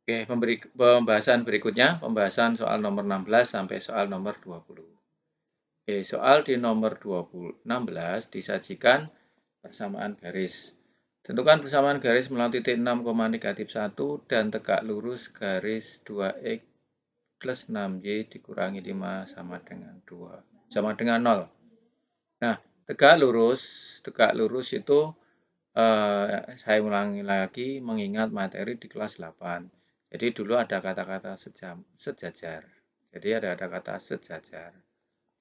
Oke, pembahasan berikutnya, pembahasan soal nomor 16 sampai soal nomor 20. Oke, soal di nomor 16 disajikan persamaan garis. Tentukan persamaan garis melalui titik 6, -1 dan tegak lurus garis 2x plus 6y dikurangi 5 sama dengan 2. Sama dengan 0. Nah, tegak lurus itu saya ulangi lagi mengingat materi di kelas 8. Jadi dulu ada kata-kata sejajar. Jadi ada kata sejajar.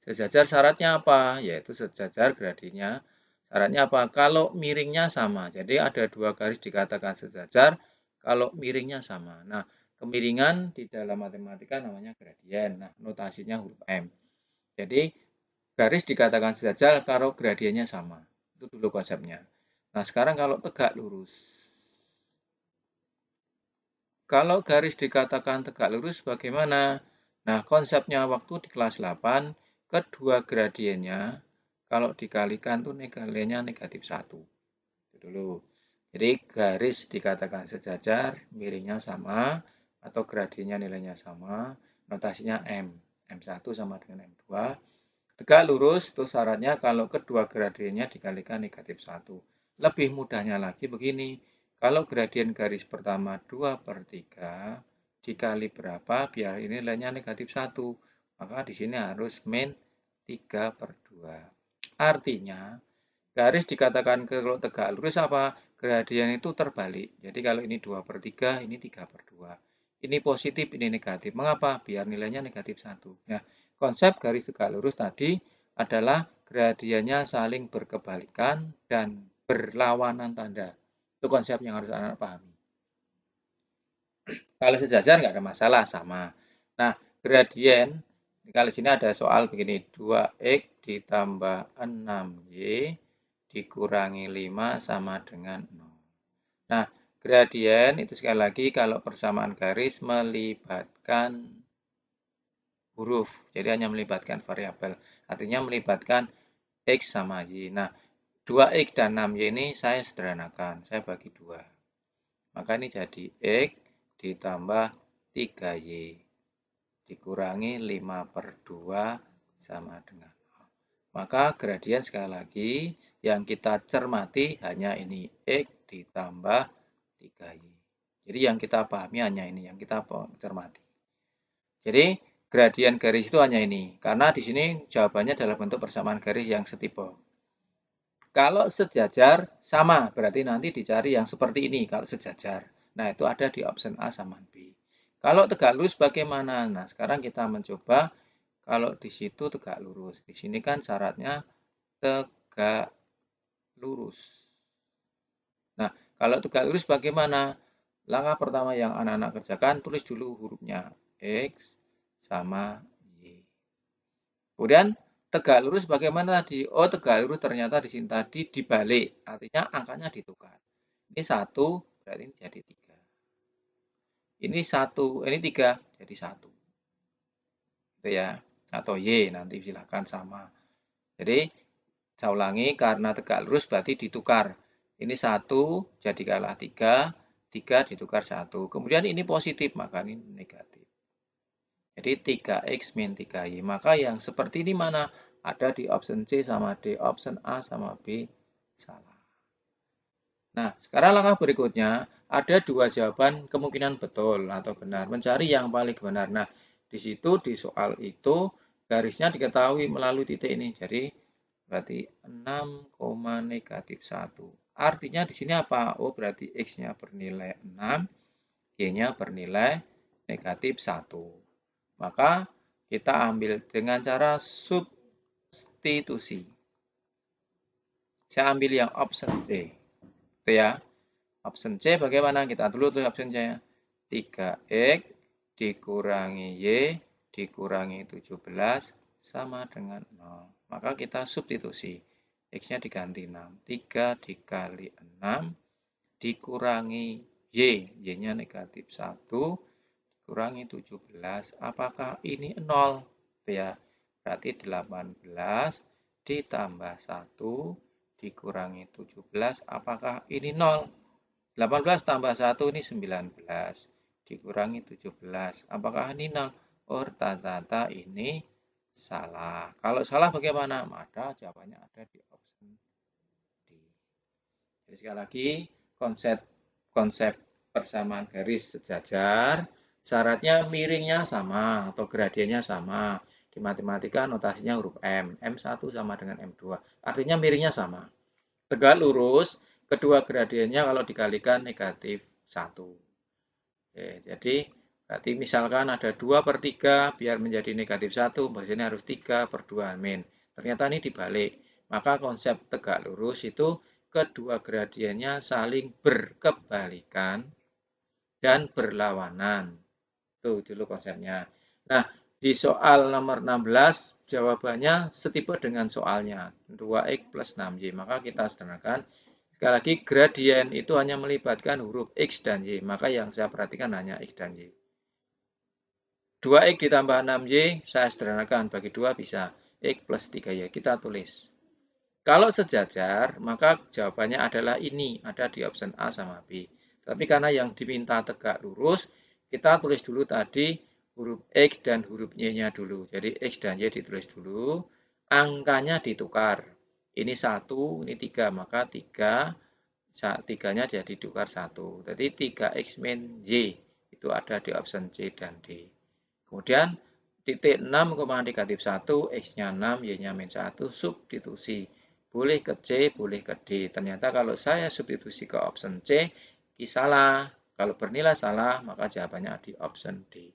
Sejajar syaratnya apa? Yaitu sejajar gradinya. Syaratnya apa? Kalau miringnya sama. Jadi ada dua garis dikatakan sejajar kalau miringnya sama. Nah, kemiringan di dalam matematika namanya gradien. Nah, notasinya huruf M. Jadi garis dikatakan sejajar kalau gradiennya sama. Itu dulu konsepnya. Nah, sekarang kalau tegak lurus. Kalau garis dikatakan tegak lurus bagaimana? Nah, konsepnya waktu di kelas 8, kedua gradiennya kalau dikalikan tuh nilainya negatif 1. Itu dulu. Jadi garis dikatakan sejajar, miringnya sama, atau gradiennya nilainya sama, notasinya M. M1 sama dengan M2. Tegak lurus itu syaratnya kalau kedua gradiennya dikalikan negatif 1. Lebih mudahnya lagi begini, kalau gradien garis pertama 2/3 dikali berapa biar ini nilainya negatif 1. Maka di sini harus min 3/2. Artinya, garis dikatakan kalau tegak lurus apa? Gradien itu terbalik. Jadi kalau ini 2/3, ini 3/2. Ini positif, ini negatif. Mengapa? Biar nilainya negatif 1. Nah, konsep garis tegak lurus tadi adalah gradiennya saling berkebalikan dan berlawanan tanda. Itu konsep yang harus anak pahami. Kalau sejajar nggak ada masalah, sama. Nah, gradien, kalau sini ada soal begini, 2x ditambah 6y dikurangi 5 sama dengan 0. Nah, gradien itu sekali lagi kalau persamaan garis melibatkan huruf. Jadi hanya melibatkan variabel. Artinya melibatkan x sama y. Nah, 2x dan 6y ini saya sederhanakan. Saya bagi 2. Maka ini jadi x ditambah 3y dikurangi 5/2 sama dengan 0. Maka gradien sekali lagi yang kita cermati hanya ini x ditambah 3y. Jadi yang kita pahami hanya ini, yang kita cermati. Jadi gradien garis itu hanya ini, karena di sini jawabannya dalam bentuk persamaan garis yang setipe. Kalau sejajar sama, berarti nanti dicari yang seperti ini kalau sejajar. Nah, itu ada di option A sama B. Kalau tegak lurus bagaimana? Nah, sekarang kita mencoba kalau di situ tegak lurus. Di sini kan syaratnya tegak lurus. Nah, kalau tegak lurus bagaimana? Langkah pertama yang anak-anak kerjakan, tulis dulu hurufnya. X sama Y. Kemudian tegak lurus bagaimana tadi? Oh, tegak lurus ternyata di sini tadi dibalik. Artinya angkanya ditukar. Ini 1, berarti ini jadi 3. Ini 1, ini 3, jadi 1. Itu ya. Atau Y, nanti silakan sama. Jadi, saya ulangi, karena tegak lurus berarti ditukar. Ini 1, jadi kalah 3, 3 ditukar 1. Kemudian ini positif, maka ini negatif. Jadi 3x min 3y. Maka yang seperti ini mana? Ada di option C sama D. Option A sama B salah. Nah, sekarang langkah berikutnya. Ada dua jawaban kemungkinan betul atau benar. Mencari yang paling benar. Nah, di situ di soal itu garisnya diketahui melalui titik ini. Jadi berarti 6, negatif 1. Artinya di sini apa? Oh, berarti X-nya bernilai 6, Y-nya bernilai negatif 1. Maka kita ambil dengan cara substitusi. Saya ambil yang option C. Itu ya. Option C bagaimana? Kita dulu tuh option C. 3x dikurangi Y dikurangi 17 sama dengan 0. Maka kita substitusi. X-nya diganti 6. 3 dikali 6 dikurangi Y. Y-nya negatif 1 dikurangi 17. Apakah ini 0? Ya, berarti 18 ditambah 1 dikurangi 17. Apakah ini 0? 18 tambah 1 ini 19. dikurangi 17. Apakah ini 0? Oh, ternyata ini salah. Kalau salah bagaimana? Maka jawabannya ada di option D. Jadi sekali lagi, konsep persamaan garis sejajar, syaratnya miringnya sama atau gradiennya sama. Di matematika notasinya huruf M. M1 sama dengan M2. Artinya miringnya sama. Tegak lurus, kedua gradiennya kalau dikalikan negatif 1. Oke, jadi berarti misalkan ada 2/3 biar menjadi negatif 1, berarti harus 3/2 min. Ternyata ini dibalik. Maka konsep tegak lurus itu kedua gradiennya saling berkebalikan dan berlawanan. Itu dulu konsepnya. Nah, di soal nomor 16 jawabannya setipe dengan soalnya 2x plus 6y. Maka kita sederhanakan. Sekali lagi gradien itu hanya melibatkan huruf x dan y. Maka yang saya perhatikan hanya x dan y. 2x ditambah 6y saya sederhanakan. Bagi 2 bisa x plus 3y. Kita tulis. Kalau sejajar, maka jawabannya adalah ini, ada di option A sama B. Tapi karena yang diminta tegak lurus, kita tulis dulu tadi huruf X dan huruf Y-nya dulu. Jadi X dan Y ditulis dulu, angkanya ditukar. Ini 1, ini 3, maka 3-nya jadi tukar 1. Jadi 3X min Y, itu ada di option C dan D. Kemudian, titik 6, negatif 1, X-nya 6, Y-nya min 1, substitusi. Boleh ke C, boleh ke D. Ternyata kalau saya substitusi ke option C, salah. Kalau bernilai salah, maka jawabannya di option D.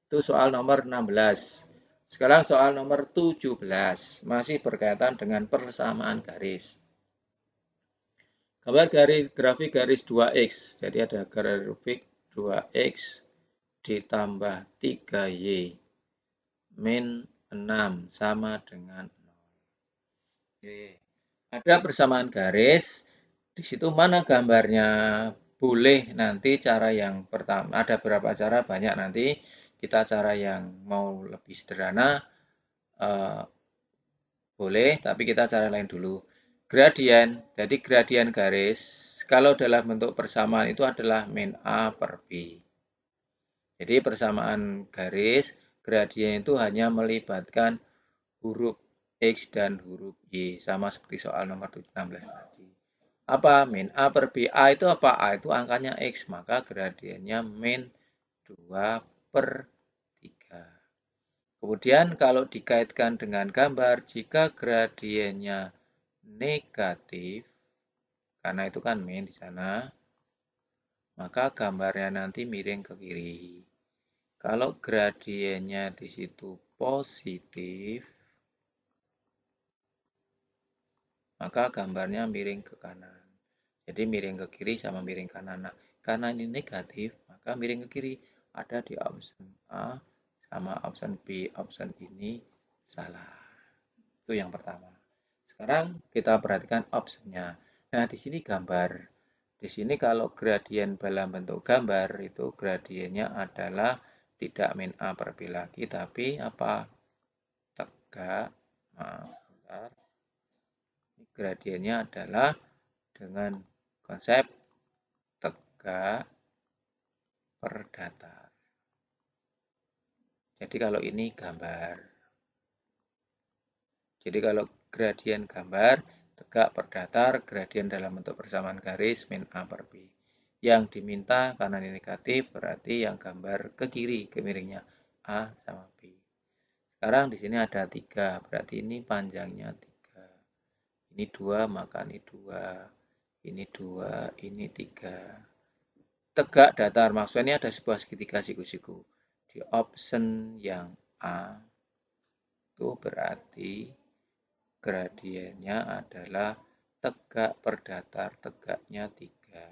Itu soal nomor 16. Sekarang soal nomor 17. Masih berkaitan dengan persamaan garis. Gambar grafik garis 2X. Jadi ada grafik 2X ditambah 3Y min 6 sama dengan 0. Oke. Ada persamaan garis, di situ mana gambarnya? Boleh nanti cara yang pertama, ada beberapa cara, banyak nanti. Kita cara yang mau lebih sederhana, boleh, tapi kita cara lain dulu. Gradien, jadi gradien garis, kalau dalam bentuk persamaan itu adalah min A per B. Jadi persamaan garis, gradien itu hanya melibatkan huruf X dan huruf Y, sama seperti soal nomor 16 tadi. Apa? Min A per B. A itu apa? A itu angkanya X, maka gradiennya min 2/3. Kemudian kalau dikaitkan dengan gambar, jika gradiennya negatif, karena itu kan min di sana, maka gambarnya nanti miring ke kiri. Kalau gradiennya di situ positif, maka gambarnya miring ke kanan. Jadi miring ke kiri sama miring kanan. Nah, karena ini negatif, maka miring ke kiri. Ada di option A sama option B. Option ini salah. Itu yang pertama. Sekarang kita perhatikan optionnya. Nah, di sini gambar. Di sini kalau gradien dalam bentuk gambar, itu gradiennya adalah tidak min A per B lagi, tapi apa? Tegak. Nah, gradiennya adalah dengan konsep tegak per datar. Jadi kalau ini gambar. Jadi kalau gradien gambar, tegak per datar, gradien dalam bentuk persamaan garis min A per B. Yang diminta karena ini negatif, berarti yang gambar ke kiri, ke miringnya A sama B. Sekarang di sini ada 3, berarti ini panjangnya 3. Ini 2, maka ini 2. Ini 2, ini 3. Tegak datar, maksudnya ada sebuah segitiga siku-siku. Di option yang A, itu berarti gradiennya adalah tegak per datar, tegaknya 3,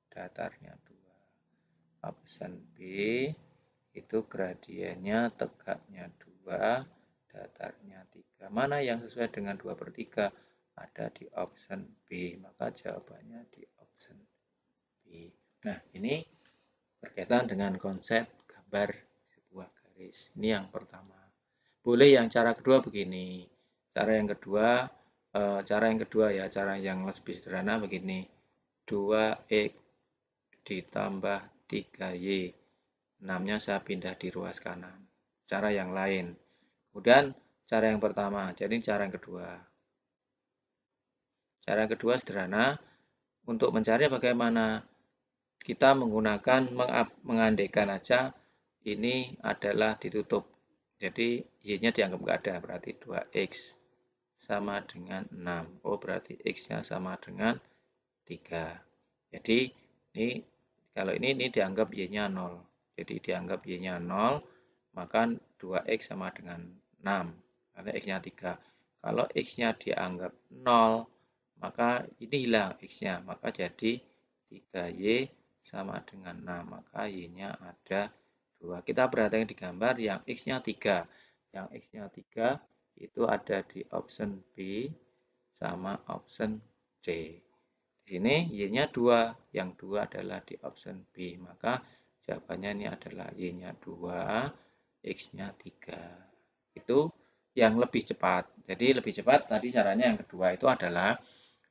datarnya 2. Option B, itu gradiennya tegaknya 2, datarnya 3. Mana yang sesuai dengan 2/3? Ada di option B, maka jawabannya di option B. Nah, ini berkaitan dengan konsep gambar sebuah garis. Ini yang pertama. Boleh yang cara kedua begini. Cara yang kedua ya, cara yang lebih sederhana begini. 2x ditambah 3y 6-nya saya pindah di ruas kanan. Cara yang lain. Kemudian cara yang pertama, jadi cara yang kedua. Cara yang kedua sederhana, untuk mencari bagaimana kita menggunakan mengandaikan aja ini adalah ditutup. Jadi Y-nya dianggap nggak ada, berarti 2X sama dengan 6. Oh, berarti X-nya sama dengan 3. Jadi ini kalau ini dianggap Y-nya 0. Jadi dianggap Y-nya 0, maka 2X sama dengan 6. Karena X-nya 3. Kalau X-nya dianggap 0, maka ini hilang X-nya. Maka jadi 3Y sama dengan 6. Maka Y-nya ada 2. Kita perhatikan di gambar yang X-nya 3. Yang X-nya 3 itu ada di option B sama option C. Di sini Y-nya 2. Yang 2 adalah di option B. Maka jawabannya ini adalah Y-nya 2, X-nya 3. Itu yang lebih cepat. Jadi lebih cepat tadi caranya yang kedua itu adalah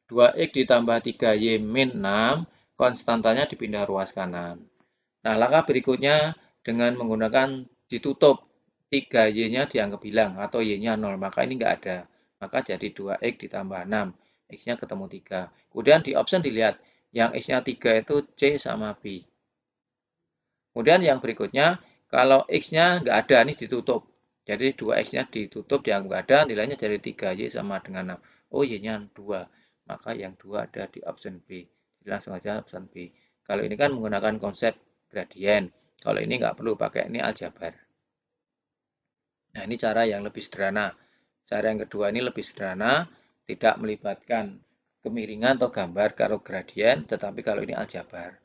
2X ditambah 3Y min 6, konstantanya dipindah ruas kanan. Nah, langkah berikutnya dengan menggunakan ditutup 3Y-nya dianggap hilang atau Y-nya 0, maka ini enggak ada. Maka jadi 2X ditambah 6, X-nya ketemu 3. Kemudian di option dilihat, yang X-nya 3 itu C sama B. Kemudian yang berikutnya, kalau X-nya enggak ada, ini ditutup. Jadi 2X-nya ditutup, dianggap enggak ada, nilainya jadi 3Y sama dengan 6. Oh, Y-nya 2. Maka yang 2 ada di option B. Jadi langsung aja option B. Kalau ini kan menggunakan konsep gradien. Kalau ini nggak perlu pakai, ini aljabar. Nah, ini cara yang lebih sederhana. Cara yang kedua ini lebih sederhana, tidak melibatkan kemiringan atau gambar kalau gradien, tetapi kalau ini aljabar.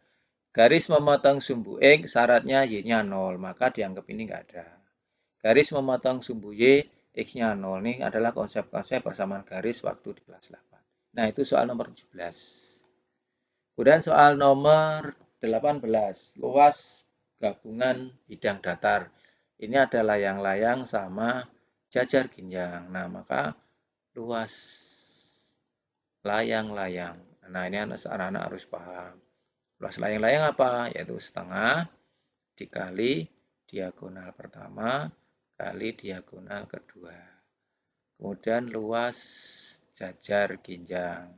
Garis memotong sumbu X, syaratnya Y-nya 0, maka dianggap ini nggak ada. Garis memotong sumbu Y, X-nya 0. Ini adalah konsep-konsep persamaan garis waktu di kelas 8. Nah, itu soal nomor 17. Kemudian soal nomor 18, luas gabungan bidang datar. Ini ada layang-layang sama jajar ginjang. Nah, maka luas layang-layang. Nah, ini anak-anak harus paham. Luas layang-layang apa? Yaitu setengah dikali diagonal pertama kali diagonal kedua. Kemudian luas jajar ginjang.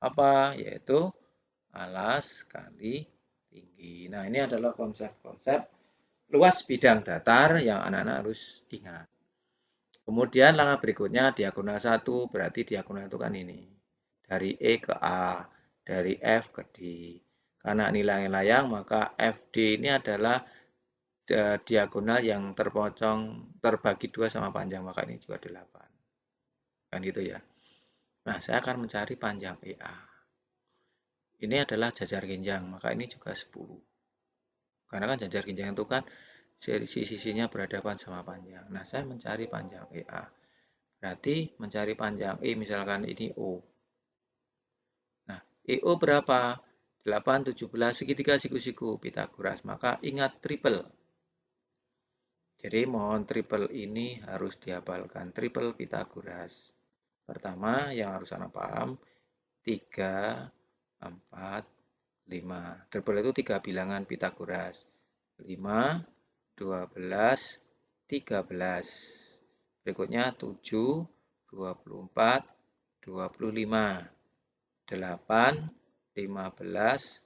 Apa? Yaitu alas kali tinggi. Nah, ini adalah konsep-konsep luas bidang datar yang anak-anak harus ingat. Kemudian langkah berikutnya diagonal 1, berarti diagonal itu kan ini. Dari E ke A, dari F ke D. Karena ini layang-layang, maka FD ini adalah diagonal yang terpocong, terbagi 2 sama panjang, maka ini juga 8. Kan gitu ya. Nah, saya akan mencari panjang EA. Ini adalah jajar ginjang, maka ini juga 10. Karena kan jajar ginjang itu kan sisi-sisinya berhadapan sama panjang. Nah, saya mencari panjang EA. Berarti mencari panjang E, misalkan ini O. Nah, EO berapa? 8, 17, segitiga siku-siku Pitagoras. Maka ingat triple. Jadi mohon triple ini harus dihafalkan. Triple Pitagoras. Pertama yang harus Anda paham, 3, 4, 5. Triple itu 3 bilangan Pitagoras. 5, 12, 13. Berikutnya 7, 24, 25. 8, 15,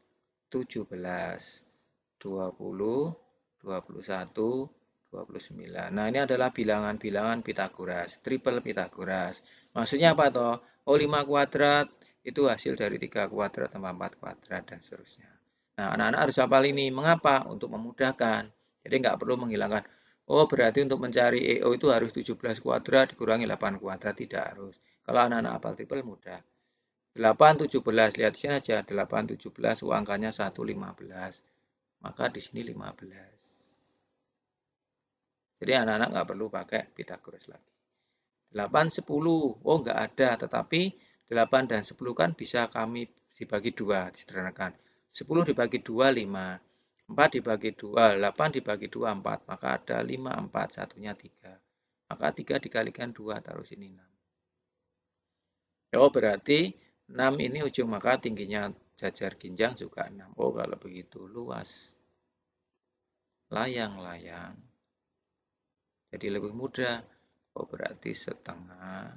17, 20, 21, 29. Nah, ini adalah bilangan-bilangan Pitagoras, triple Pitagoras. Maksudnya apa toh? Oh, 5 kuadrat itu hasil dari 3 kuadrat tambah 4 kuadrat dan seterusnya. Nah, anak-anak harus hafal ini. Mengapa? Untuk memudahkan. Jadi nggak perlu menghilangkan. Oh, berarti untuk mencari EO itu harus 17 kuadrat dikurangi 8 kuadrat. Tidak harus. Kalau anak-anak hafal triple mudah. 8, 17. Lihat sini aja. 8, 17. Angkanya 1, 15. Maka di sini 15. Jadi anak-anak nggak perlu pakai Pitagoras lagi. 8, 10. Oh, nggak ada. Tetapi 8 dan 10 kan bisa kami dibagi 2. Disederhanakan. 10 dibagi 2, 5. 4 dibagi 2, 8 dibagi 2, 4. Maka ada 5, 4, satunya 3. Maka 3 dikalikan 2, taruh sini 6. Oh, berarti 6 ini ujung, maka tingginya jajar ginjang juga 6. Oh, kalau begitu luas layang-layang jadi lebih mudah. Oh, berarti setengah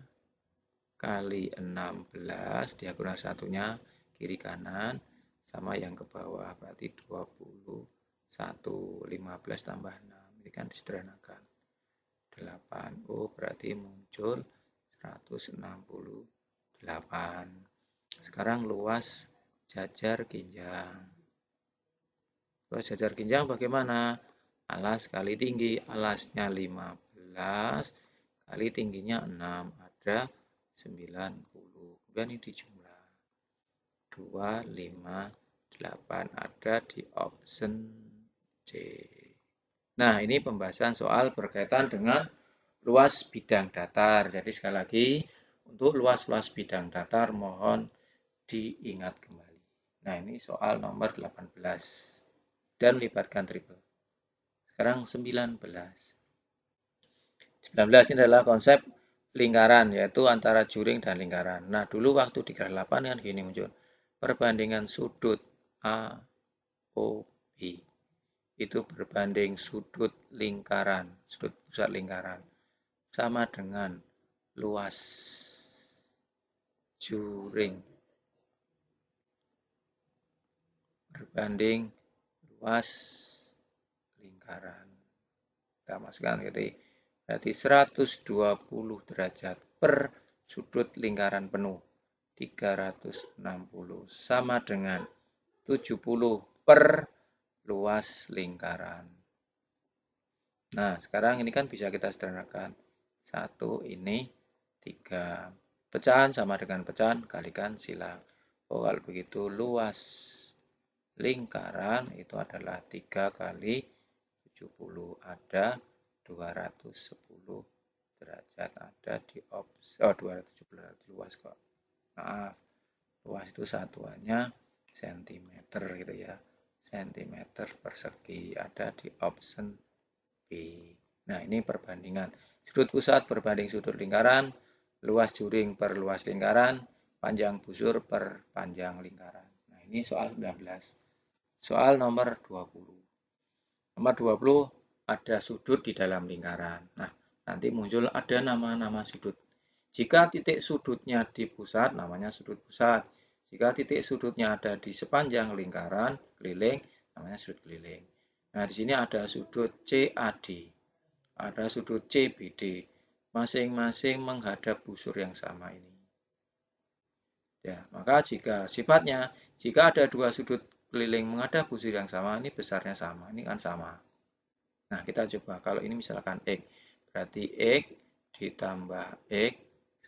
kali 16 diagonal satunya kiri kanan sama yang ke bawah, berarti 21, 15 tambah 6. Ini kan disederhanakan. 8. Oh, berarti muncul 168. Sekarang luas jajar ginjang. Luas jajar ginjang bagaimana? Alas kali tinggi. Alasnya 15 kali tingginya 6. Ada 90. Kemudian ini dijumlah. 2, 5, 8. Ada di option C. Nah, ini pembahasan soal berkaitan dengan luas bidang datar. Jadi sekali lagi, untuk luas-luas bidang datar mohon diingat kembali. Nah, ini soal nomor 18. Dan melibatkan triple. Sekarang 19. 19 ini adalah konsep lingkaran, yaitu antara juring dan lingkaran. Nah, dulu waktu di graf 8 kan gini muncul. Perbandingan sudut A, O, B. Itu berbanding sudut lingkaran, sudut pusat lingkaran. Sama dengan luas juring berbanding luas lingkaran. Kita masukkan gitu. Berarti 120 derajat per sudut lingkaran penuh 360 sama dengan 70 per luas lingkaran. Nah, sekarang ini kan bisa kita sederhanakan. 1 ini 3. Pecahan sama dengan pecahan, kalikan silang. Oh, kalau begitu luas lingkaran itu adalah 3 kali 70. Ada 210 derajat. Ada di opsi. Oh, 270 luas kok. Maaf. Luas itu satuannya cm gitu ya. Cm persegi. Ada di option B. Nah, ini perbandingan. Sudut pusat berbanding sudut lingkaran, luas juring per luas lingkaran, panjang busur per panjang lingkaran. Nah, ini soal 19. Soal nomor 20. Nomor 20 ada sudut di dalam lingkaran. Nah, nanti muncul ada nama-nama sudut. Jika titik sudutnya di pusat, namanya sudut pusat. Jika titik sudutnya ada di sepanjang lingkaran keliling, namanya sudut keliling. Nah, di sini ada sudut CAD, ada sudut CBD, masing-masing menghadap busur yang sama ini. Ya, maka jika sifatnya, jika ada dua sudut keliling menghadap busur yang sama, ini besarnya sama, ini kan sama. Nah, kita coba, kalau ini misalkan X, berarti X ditambah X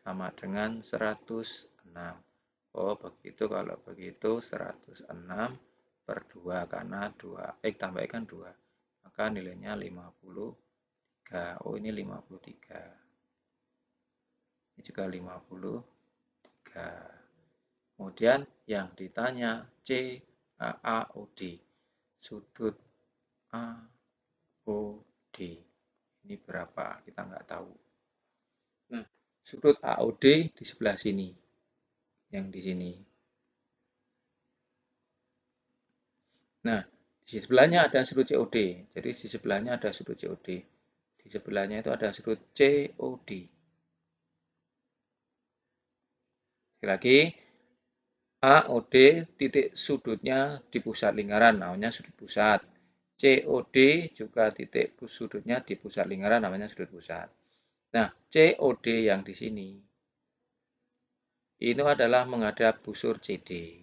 sama dengan 106. Oh, begitu, kalau begitu 106 per 2, karena 2, X tambah X kan 2. Maka nilainya 53. Oh, ini 53. Ini juga 53. Kemudian yang ditanya CAOD. Sudut AOD. Ini berapa? Kita nggak tahu. Nah, sudut AOD di sebelah sini. Yang di sini. Nah, di sebelahnya ada sudut COD. Jadi di sebelahnya ada sudut COD. Di sebelahnya itu ada sudut COD. Sekali lagi, AOD titik sudutnya di pusat lingkaran, namanya sudut pusat. COD juga titik sudutnya di pusat lingkaran, namanya sudut pusat. Nah, COD yang di sini, ini adalah menghadap busur CD.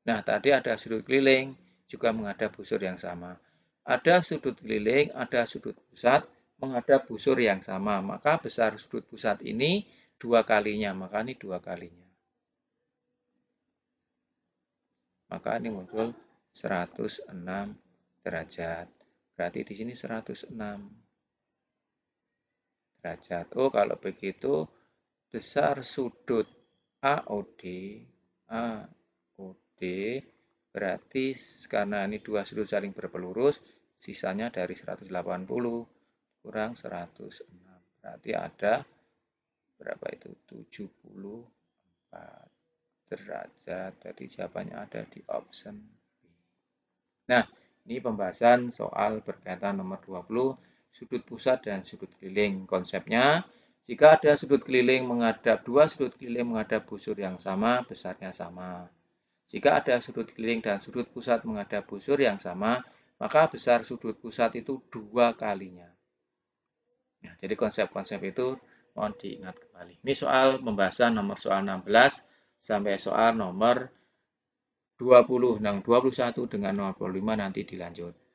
Nah, tadi ada sudut keliling, juga menghadap busur yang sama. Ada sudut keliling, ada sudut pusat, menghadap busur yang sama. Maka besar sudut pusat ini 2 kalinya, maka ini 2 kalinya. Maka ini muncul 106 derajat. Berarti di sini 106 derajat. Oh, kalau begitu besar sudut AOD berarti karena ini dua sudut saling berpelurus, sisanya dari 180 kurang 106. Berarti ada berapa itu? 74. derajat. Jadi jawabannya ada di option B. Nah, ini pembahasan soal berkaitan nomor 20, sudut pusat dan sudut keliling. Konsepnya, jika ada sudut keliling menghadap dua sudut keliling menghadap busur yang sama, besarnya sama. Jika ada sudut keliling dan sudut pusat menghadap busur yang sama, maka besar sudut pusat itu 2 kalinya. Nah, jadi konsep-konsep itu mohon diingat kembali. Ini soal pembahasan nomor soal 16 sampai soal nomor 20. Nah, 21 dengan nomor 25 nanti dilanjut.